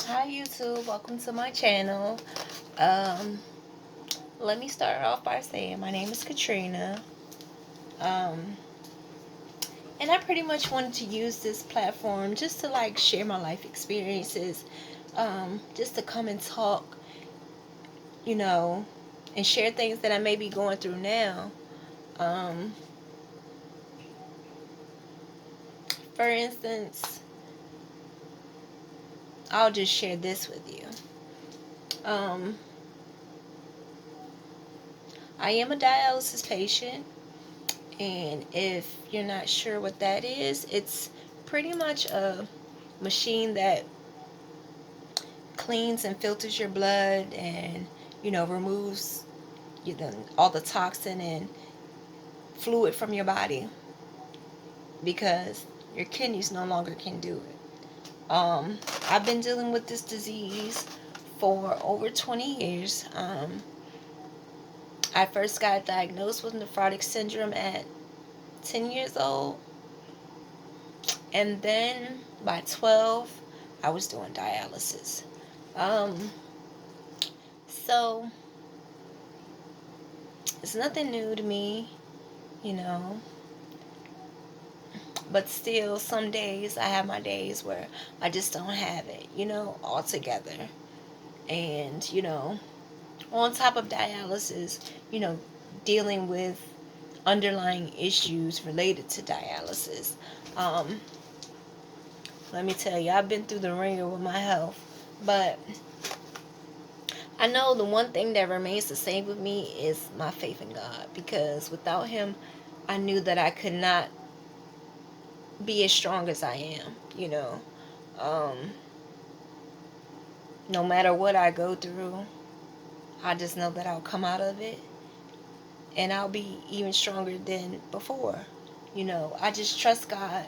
Hi YouTube, welcome to my channel. Um, Let me start off by saying my name is Katrina. Um, and I pretty much wanted to use this platform just to like share my life experiences, just to come and talk, you know, and share things that I may be going through now. Um, for instance, I'll just share this with you. Um, I am a dialysis patient. And if you're not sure what that is, it's pretty much a machine that cleans and filters your blood and, removes all the toxin and fluid from your body because your kidneys no longer can do it. I've been dealing with this disease for over 20 years. I first got diagnosed with nephrotic syndrome at 10 years old. And then by 12, I was doing dialysis. Um, so it's nothing new to me, you know. But still, some days I have my days where I just don't have it, altogether. And, on top of dialysis, you know, dealing with underlying issues related to dialysis. Um, Let me tell you, I've been through the ringer with my health. But I know the one thing that remains the same with me is my faith in God. Because without Him, I knew that I could not be as strong as I am, Um, no matter what I go through, I just know that I'll come out of it and I'll be even stronger than before. I just trust God,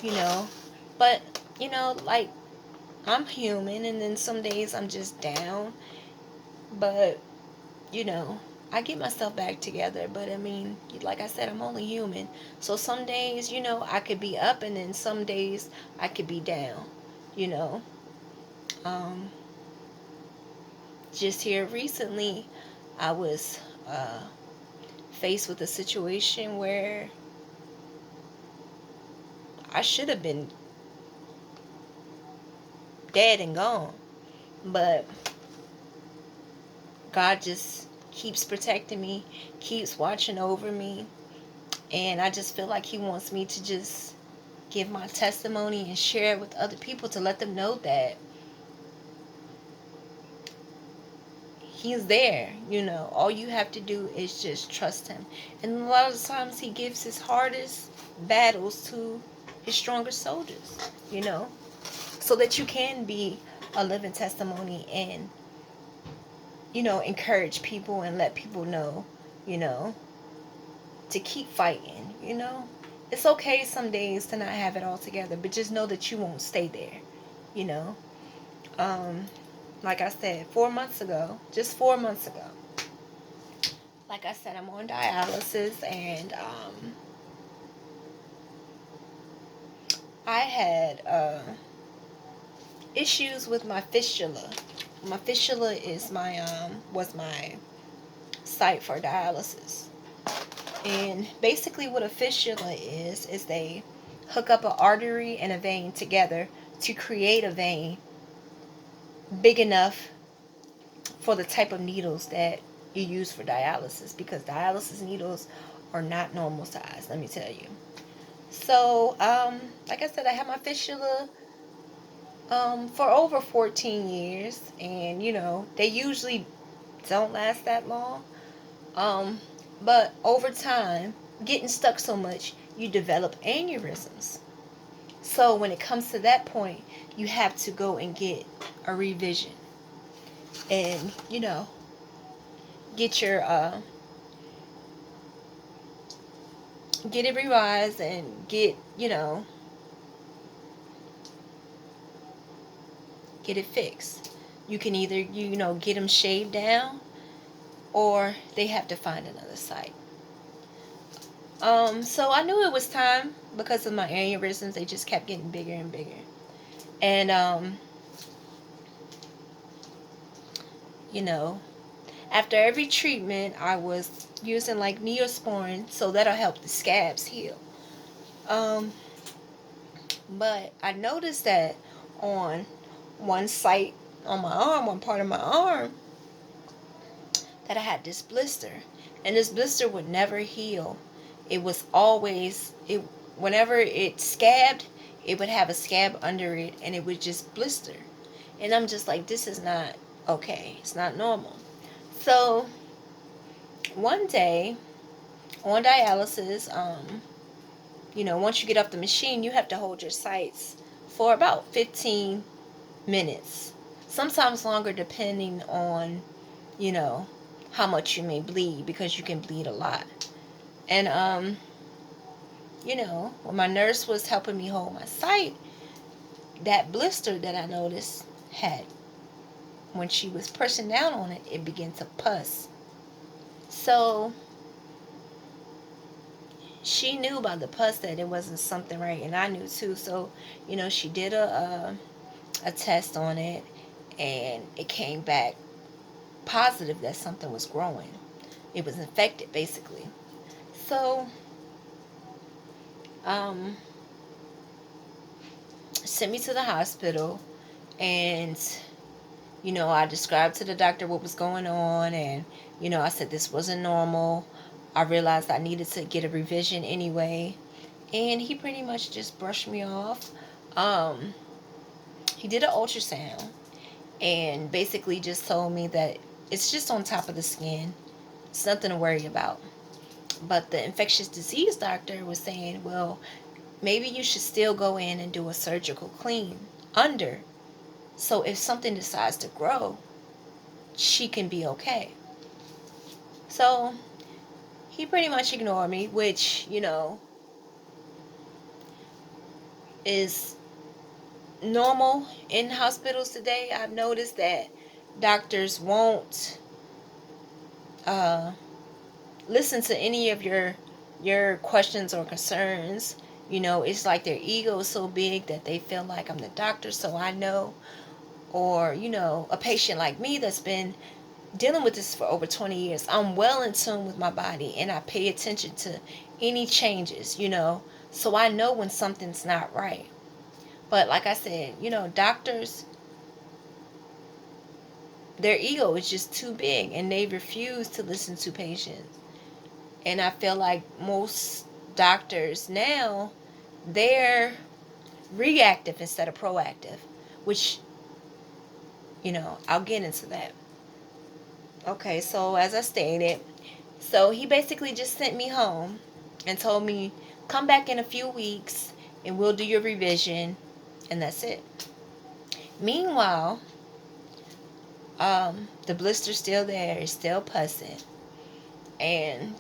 you know. But, like, I'm human and then some days I'm just down. But, you know, I get myself back together. But I mean, like I said, I'm only human. So some days, I could be up and then some days I could be down, you know. Um, just here recently, I was faced with a situation where I should have been dead and gone. But God just keeps protecting me, keeps watching over me. And I just feel like He wants me to just give my testimony and share it with other people to let them know that He's there. All you have to do is just trust Him. And a lot of times He gives His hardest battles to His strongest soldiers, you know, so that you can be a living testimony and, encourage people and let people know, you know, to keep fighting, It's okay some days to not have it all together, but just know that you won't stay there, you know. Um, like I said, 4 months ago, just 4 months ago, like I said, I'm on dialysis and I had issues with my fistula. My fistula is was my site for dialysis. And basically what a fistula is they hook up an artery and a vein together to create a vein big enough for the type of needles that you use for dialysis, because dialysis needles are not normal size, let me tell you. So, like I said, I had my fistula for over 14 years, and they usually don't last that long. Um, but over time, getting stuck so much, you develop aneurysms. So when it comes to that point, you have to go and get a revision, and get your get it revised and get it fixed. You can either get them shaved down, or they have to find another site. So I knew it was time because of my aneurysms. They just kept getting bigger and bigger. And you know, after every treatment, I was using like Neosporin, so that'll help the scabs heal. Um, but I noticed that on one site on my arm, one part of my arm, that I had this blister, and this blister would never heal. It was always it whenever it scabbed, it would have a scab under it, and it would just blister. And I'm just like, this is not okay. It's not normal. So one day on dialysis, once you get off the machine, you have to hold your sites for about 15 minutes, sometimes longer depending on, you know, how much you may bleed, because you can bleed a lot. And when my nurse was helping me hold my site, that blister that I noticed had, when she was pressing down on it, it began to pus. So she knew about the pus, that it wasn't something right, and I knew too. So she did a test on it, and it came back positive that something was growing. It was infected, basically. So sent me to the hospital, and I described to the doctor what was going on, and I said this wasn't normal. I realized I needed to get a revision anyway, and he pretty much just brushed me off. He did an ultrasound and basically just told me that it's just on top of the skin. It's nothing to worry about. But the infectious disease doctor was saying, well, maybe you should still go in and do a surgical clean under. So if something decides to grow, she can be okay. So he pretty much ignored me, which, is normal in hospitals today. I've noticed that doctors won't listen to any of your questions or concerns. It's like their ego is so big that they feel like I'm the doctor, so I know. Or a patient like me that's been dealing with this for over 20 years, I'm well in tune with my body, and I pay attention to any changes, so I know when something's not right. But like I said, doctors, their ego is just too big, and they refuse to listen to patients. And I feel like most doctors now, they're reactive instead of proactive, which, I'll get into that. Okay, so as I stated, so he basically just sent me home and told me, come back in a few weeks and we'll do your revision, and that's it. Meanwhile, the blister's still there, it's still pussing. And,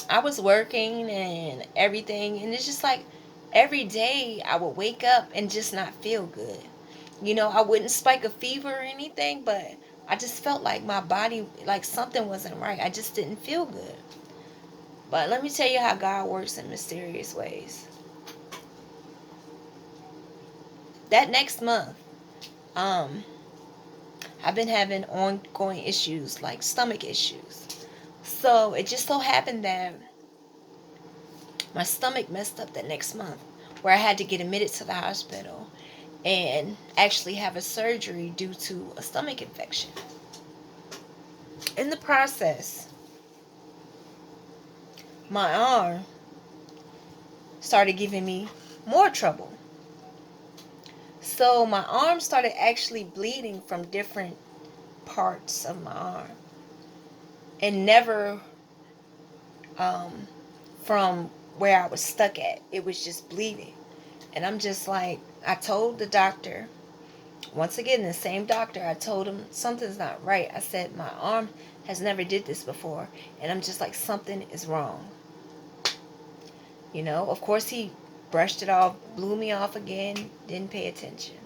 I was working and everything, and it's just like every day I would wake up and just not feel good. I wouldn't spike a fever or anything, but I just felt like my body, like something wasn't right. I just didn't feel good. But let me tell you how God works in mysterious ways. That next month, I've been having ongoing issues, like stomach issues. So it just so happened that my stomach messed up that next month, where I had to get admitted to the hospital and actually have a surgery due to a stomach infection. In the process, my arm started giving me more trouble. So my arm started actually bleeding from different parts of my arm, and never from where I was stuck at. It was just bleeding. And I'm just like, I told the doctor, once again, the same doctor, I told him something's not right. I said, my arm has never did this before. And I'm just like, something is wrong. Of course he brushed it off, blew me off again, didn't pay attention.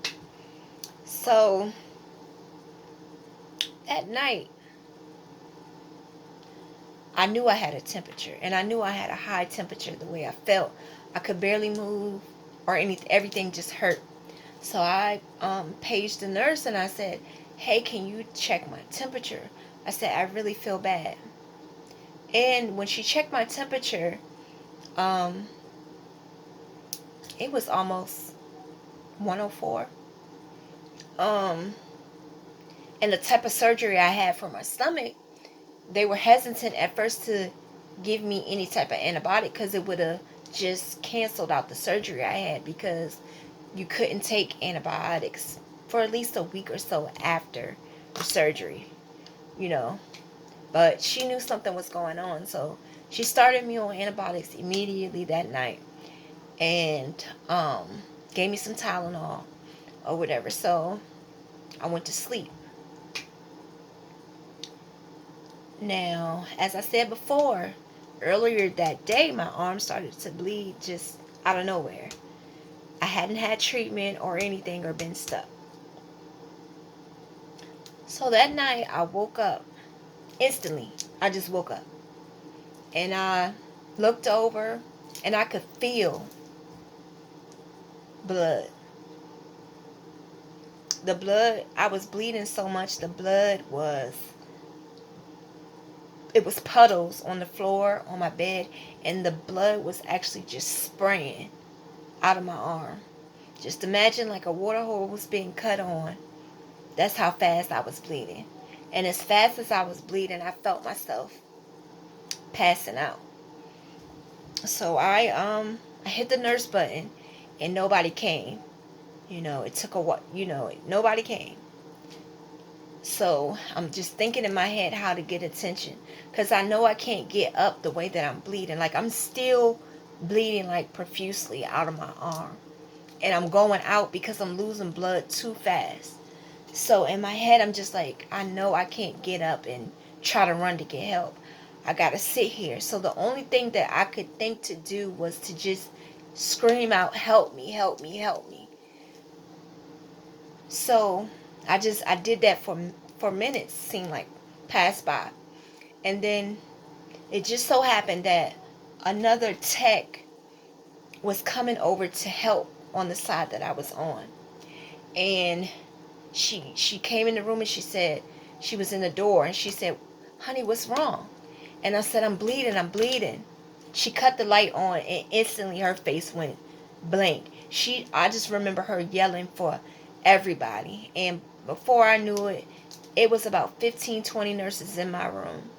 So at night, I knew I had a temperature, and I knew I had a high temperature the way I felt. I could barely move or anything. Everything just hurt. So I paged the nurse and I said, hey, can you check my temperature? I said, I really feel bad. And when she checked my temperature, um, it was almost 104. Um, and the type of surgery I had for my stomach, they were hesitant at first to give me any type of antibiotic because it would have just canceled out the surgery I had, because you couldn't take antibiotics for at least a week or so after the surgery, you know. But she knew something was going on, so she started me on antibiotics immediately that night, and gave me some Tylenol or whatever. So I went to sleep. Now, as I said before, earlier that day, my arm started to bleed just out of nowhere. I hadn't had treatment or anything or been stuck. So that night, I woke up instantly. I just woke up. And I looked over and I could feel blood. The blood, I was bleeding so much, it was puddles on the floor, on my bed, and the blood was actually just spraying out of my arm. Just imagine like a water hose being cut on. That's how fast I was bleeding. And as fast as I was bleeding, I felt myself passing out. So I hit the nurse button and nobody came. It took a while, nobody came. So I'm just thinking in my head how to get attention, because I know I can't get up the way that I'm bleeding. Like, I'm still bleeding like profusely out of my arm, and I'm going out because I'm losing blood too fast. So in my head, I'm just like, I know I can't get up and try to run to get help. I gotta sit here. So the only thing that I could think to do was to just scream out, help me, help me, help me. So I did that for minutes, seemed like passed by. And then it just so happened that another tech was coming over to help on the side that I was on. And she came in the room and she said, she was in the door and she said, honey, what's wrong? And I said, I'm bleeding, I'm bleeding. She cut the light on and instantly her face went blank. I just remember her yelling for everybody. And before I knew it, it was about 15, 20 nurses in my room.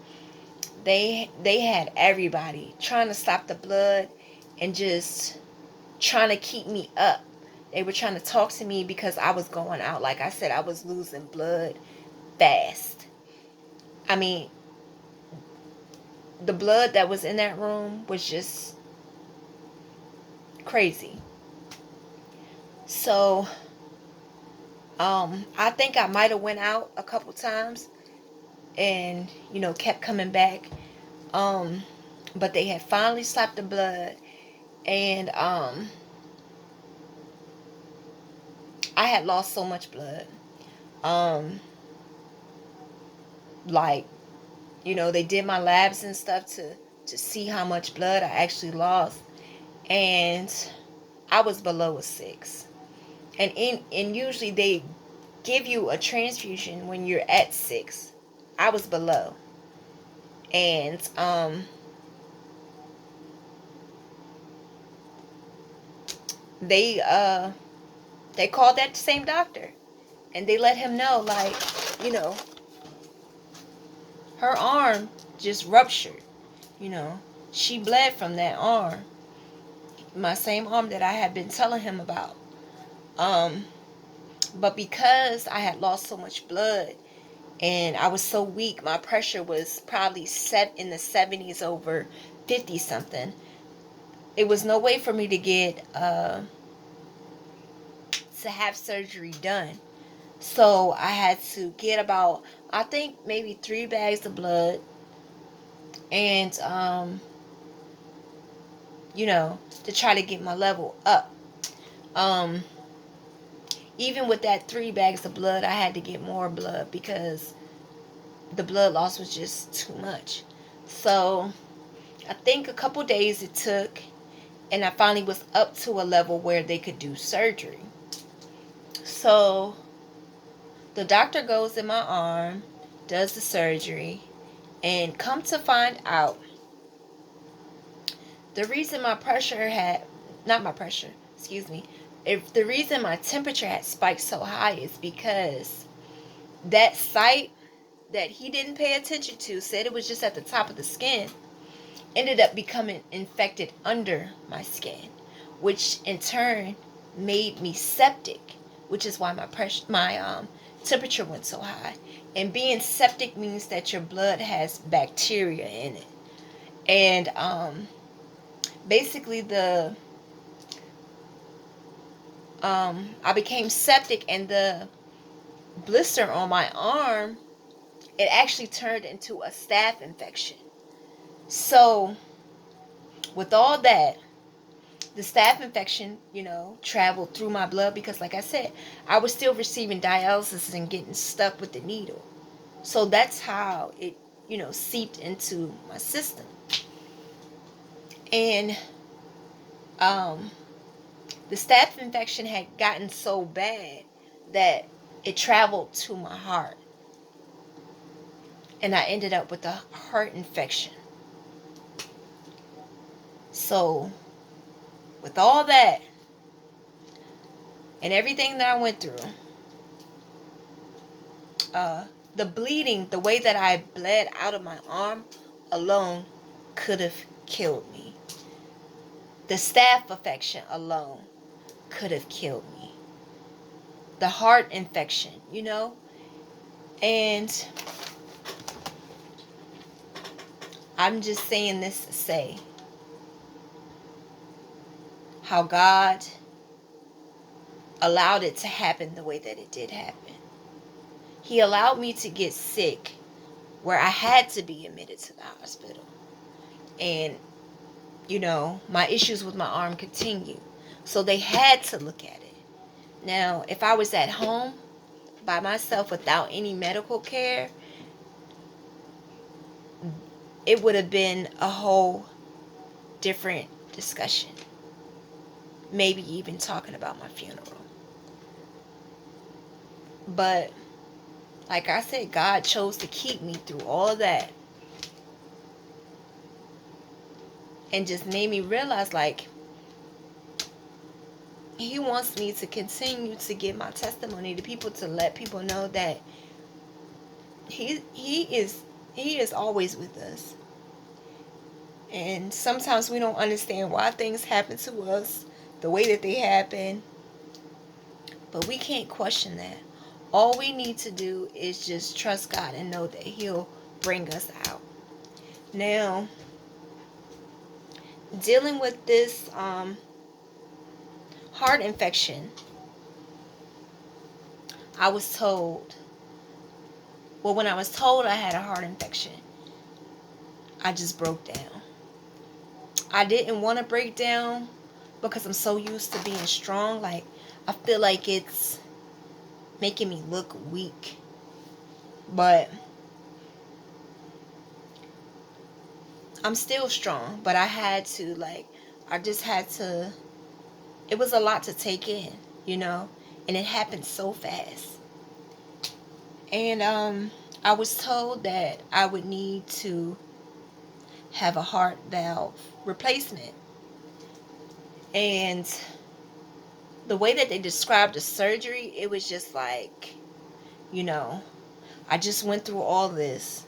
They had everybody trying to stop the blood and just trying to keep me up. They were trying to talk to me because I was going out. Like I said, I was losing blood fast. I mean, the blood that was in that room was just crazy. So, I think I might have went out a couple times and, kept coming back. But they had finally stopped the blood, and I had lost so much blood. Um, like, they did my labs and stuff to see how much blood I actually lost, and I was below a 6. And usually they give you a transfusion when you're at 6. I was below. And they called that same doctor and they let him know, like, you know, her arm just ruptured. She bled from that arm. My same arm that I had been telling him about. But because I had lost so much blood and I was so weak, my pressure was probably set in the 70s over 50 something. It was no way for me to get to have surgery done. So I had to get about, I think, maybe 3 bags of blood, and to try to get my level up. Um, Even with that 3 bags of blood, I had to get more blood because the blood loss was just too much. So I think a couple days it took, and I finally was up to a level where they could do surgery. So the doctor goes in my arm, does the surgery, and come to find out, the reason my pressure had, not my pressure, excuse me, if the reason my temperature had spiked so high is because that site that he didn't pay attention to, said it was just at the top of the skin, ended up becoming infected under my skin, which in turn made me septic, which is why my temperature went so high. And being septic means that your blood has bacteria in it. And basically I became septic, and the blister on my arm, it actually turned into a staph infection. So with all that, the staph infection, traveled through my blood because, like I said, I was still receiving dialysis and getting stuck with the needle. So that's how it, seeped into my system. And the staph infection had gotten so bad that it traveled to my heart. And I ended up with a heart infection. So, with all that and everything that I went through, the bleeding, the way that I bled out of my arm alone could have killed me. The staph infection alone could have killed me. The heart infection, And I'm just saying this to say how God allowed it to happen the way that it did happen. He allowed me to get sick where I had to be admitted to the hospital. And, my issues with my arm continued. So they had to look at it. Now, if I was at home by myself without any medical care, it would have been a whole different discussion. Maybe even talking about my funeral. But, like I said, God chose to keep me through all that. And just made me realize, like, He wants me to continue to give my testimony to people, to let people know that He is always with us. And sometimes we don't understand why things happen to us the way that they happen. But we can't question that. All we need to do is just trust God and know that He'll bring us out. Now, dealing with this heart infection, I was told, when I was told I had a heart infection, I just broke down. I didn't want to break down because I'm so used to being strong. Like, I feel like it's making me look weak. But I'm still strong. But I had to, it was a lot to take in, and it happened so fast. And I was told that I would need to have a heart valve replacement. And the way that they described the surgery, it was just like, I just went through all this,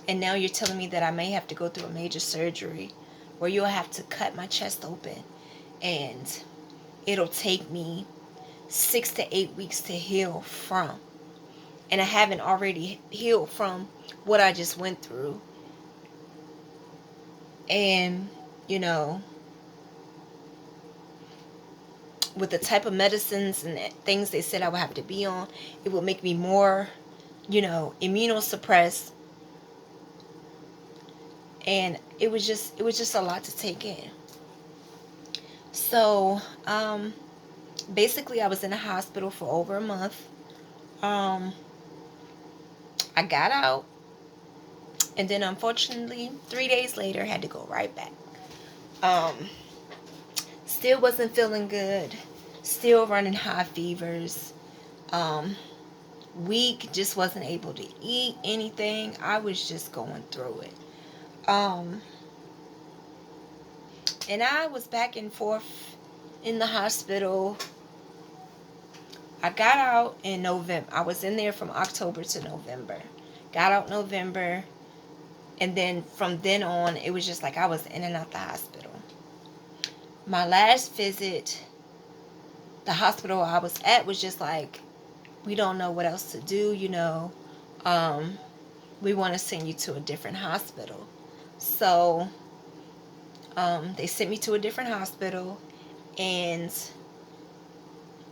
and now you're telling me that I may have to go through a major surgery where you'll have to cut my chest open, and it'll take me 6 to 8 weeks to heal from. And I haven't already healed from what I just went through. And, with the type of medicines and things they said I would have to be on, it would make me more, immunosuppressed. And it was just a lot to take in. So, basically I was in the hospital for over a month. I got out, and then unfortunately 3 days later I had to go right back. Still wasn't feeling good, still running high fevers, Um, weak, just wasn't able to eat anything. I was just going through it. And I was back and forth in the hospital. I got out in November. I was in there from October to November. Got out November. And then from then on, it was just like I was in and out the hospital. My last visit, the hospital I was at was just like, we don't know what else to do, Um, we want to send you to a different hospital. So they sent me to a different hospital. And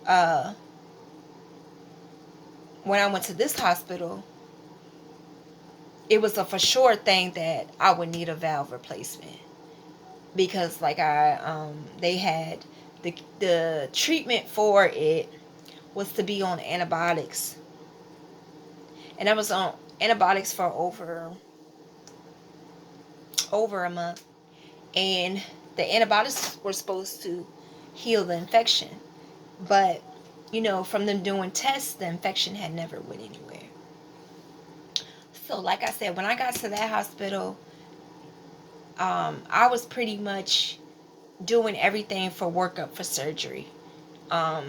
uh, when I went to this hospital, it was a for sure thing that I would need a valve replacement, because they had the treatment for it was to be on antibiotics, and I was on antibiotics for over a month, and the antibiotics were supposed to heal the infection, but from them doing tests, the infection had never went anywhere. So like I said, when I got to that hospital, I was pretty much doing everything for workup for surgery. I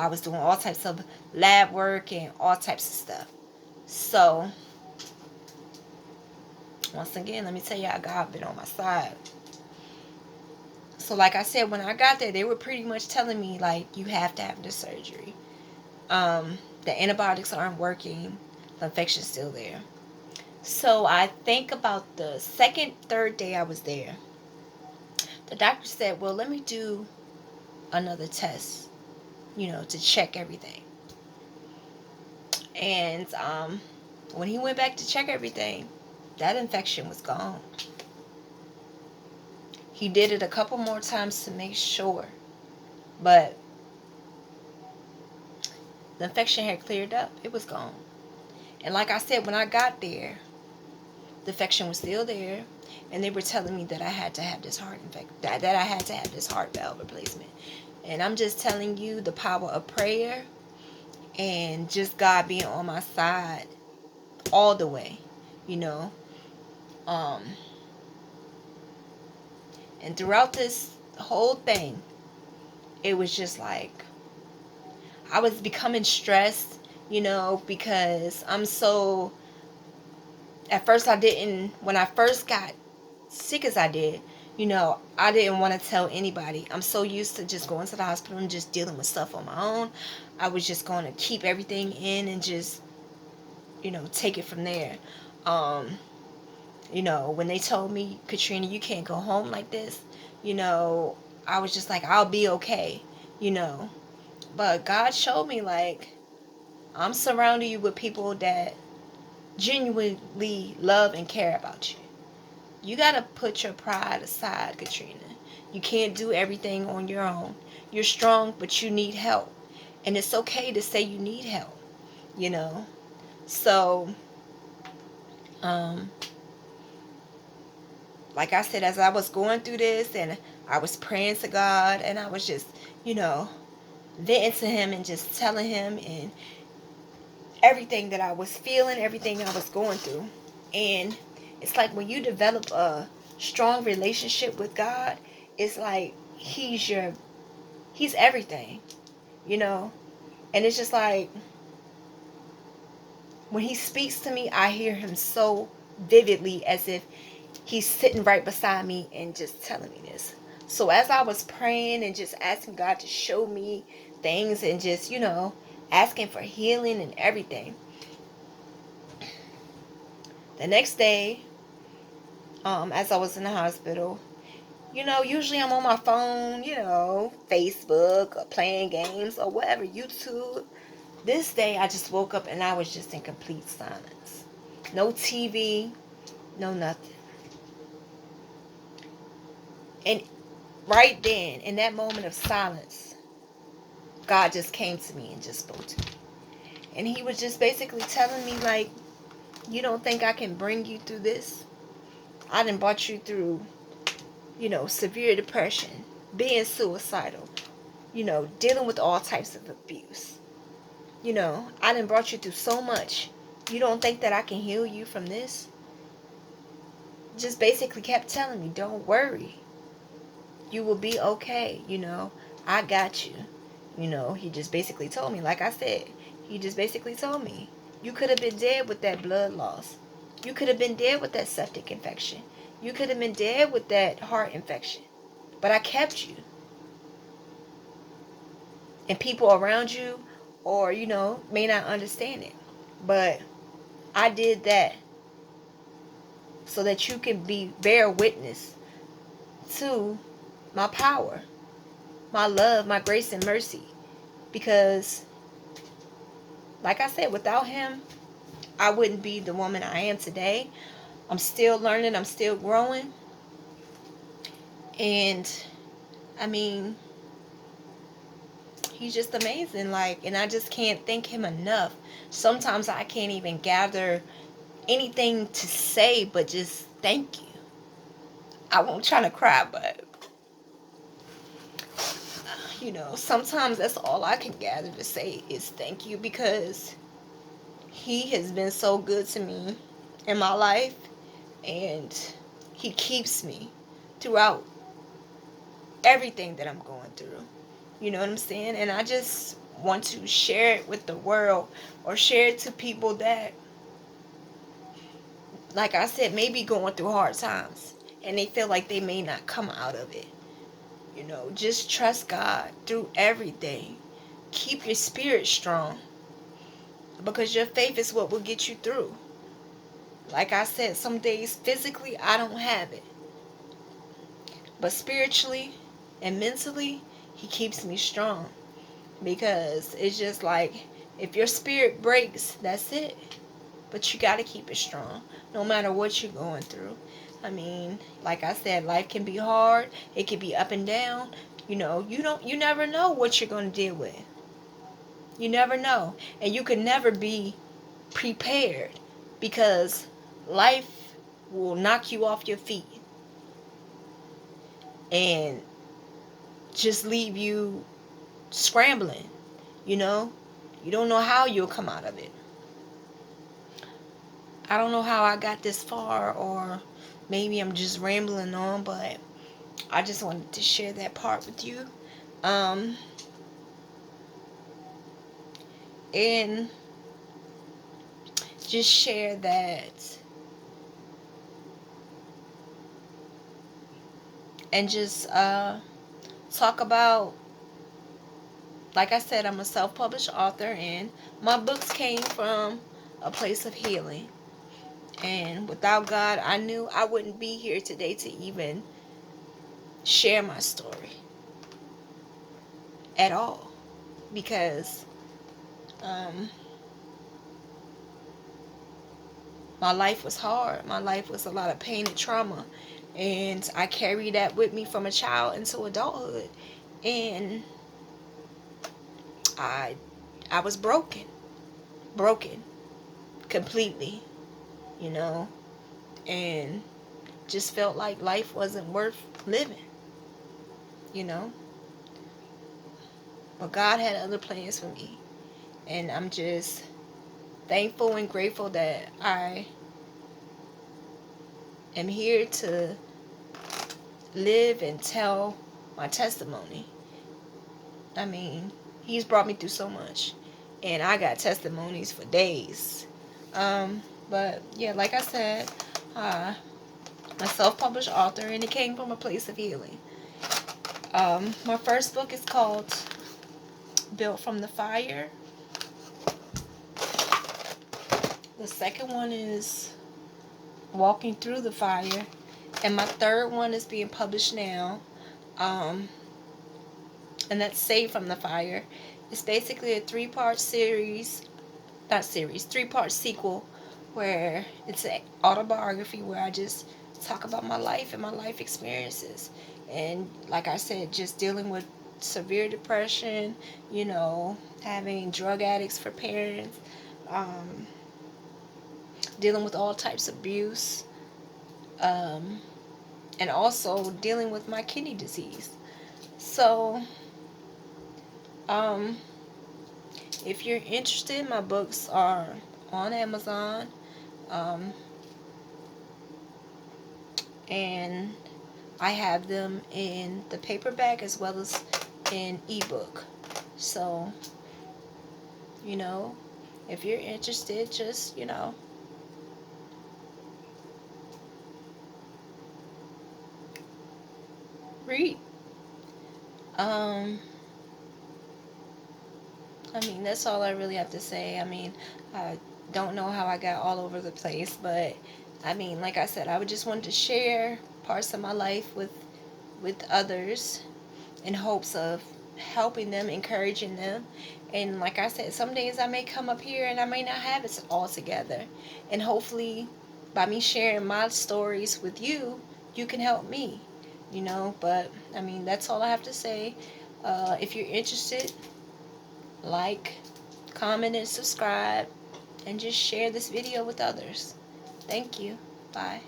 was doing all types of lab work and all types of stuff. So once again, let me tell y'all, God been on my side. So like I said, when I got there, they were pretty much telling me, like, you have to have the surgery. The antibiotics aren't working. The infection's still there. So I think about the second, third day I was there, the doctor said, well, let me do another test, to check everything. And when he went back to check everything, that infection was gone. He did it a couple more times to make sure, but the infection had cleared up. It was gone. And like I said, when I got there, the infection was still there, and they were telling me that I had to have this that I had to have this heart valve replacement. And I'm just telling you, the power of prayer and just God being on my side all the way, you know. Um, and throughout this whole thing, it was just like I was becoming stressed, because I'm so. At first, when I first got sick as I did, I didn't want to tell anybody. I'm so used to just going to the hospital and just dealing with stuff on my own. I was just going to keep everything in and just, take it from there. Um, when they told me, Katrina, you can't go home like this, I was just like, I'll be okay, But God showed me, like, I'm surrounding you with people that genuinely love and care about you. You got to put your pride aside, Katrina. You can't do everything on your own. You're strong, but you need help. And it's okay to say you need help, you know. So, um, like I said, as I was going through this and I was praying to God and I was just, venting to Him and just telling Him and everything that I was feeling, everything I was going through. And it's like when you develop a strong relationship with God, it's like He's everything, you know? And it's just like when He speaks to me, I hear Him so vividly as if He's sitting right beside me and just telling me this. So as I was praying and just asking God to show me things and just, asking for healing and everything, the next day, as I was in the hospital, usually I'm on my phone, Facebook or playing games or whatever, YouTube. This day I just woke up and I was just in complete silence. No TV, no nothing. And right then, in that moment of silence, God just came to me and just spoke to me. And He was just basically telling me, like, you don't think I can bring you through this? I done brought you through, severe depression, being suicidal, dealing with all types of abuse. You know, I done brought you through so much. You don't think that I can heal you from this? Just basically kept telling me, don't worry. You will be okay. You know, I got you. You know, he just basically told me, like I said, he just basically told me, you could have been dead with that blood loss. You could have been dead with that septic infection. You could have been dead with that heart infection. But I kept you. And people around you, or, you know, may not understand it. But I did that so that you can bear witness to my power, my love, my grace and mercy. Because, like I said, without him, I wouldn't be the woman I am today. I'm still learning. I'm still growing. And, I mean, he's just amazing. Like, and I just can't thank him enough. Sometimes I can't even gather anything to say but just thank you. I won't try to cry, but, you know, sometimes that's all I can gather to say is thank you, because he has been so good to me in my life, and he keeps me throughout everything that I'm going through. You know what I'm saying? And I just want to share it with the world, or share it to people that, like I said, may be going through hard times and they feel like they may not come out of it. You know, just trust God through everything. Keep your spirit strong, because your faith is what will get you through. Like I said, some days physically I don't have it, but spiritually and mentally, he keeps me strong. Because it's just like, if your spirit breaks, that's it. But you got to keep it strong no matter what you're going through. I mean, like I said, life can be hard. It can be up and down. You know, you never know what you're going to deal with. You never know. And you can never be prepared, because life will knock you off your feet and just leave you scrambling. You know, you don't know how you'll come out of it. I don't know how I got this far, or maybe I'm just rambling on, but I just wanted to share that part with you. Um, and just share that, and just talk about, like I said, I'm a self-published author, and my books came from a place of healing. And without God, I knew I wouldn't be here today to even share my story at all, because um, my life was hard. My life was a lot of pain and trauma. And I carried that with me from a child into adulthood. And I I was broken. Broken. Completely. You know. And just felt like life wasn't worth living. You know. But God had other plans for me. And I'm just thankful and grateful that I am here to live and tell my testimony. I mean, he's brought me through so much, and I got testimonies for days. But yeah, like I said, I'm a self-published author, and it came from a place of healing. My first book is called Built from the Fire. The second one is Walking Through the Fire, and my third one is being published now. Um, and that's Saved from the Fire. It's basically a three-part sequel, where it's an autobiography where I just talk about my life and my life experiences. And like I said, just dealing with severe depression, you know, having drug addicts for parents, um, dealing with all types of abuse, um, and also dealing with my kidney disease. So, um, If you're interested, my books are on Amazon. Um, and I have them in the paperback as well as in ebook. So, you know, if you're interested, just, read. Um, I mean, that's all I really have to say. I mean, I don't know how I got all over the place, but I mean, like I said, I would just want to share parts of my life with others in hopes of helping them, encouraging them. And like I said, some days I may come up here and I may not have it all together. And hopefully, by me sharing my stories with you, you can help me, But I mean, that's all I have to say. If you're interested, like, comment, and subscribe, and just share this video with others. Thank you. Bye.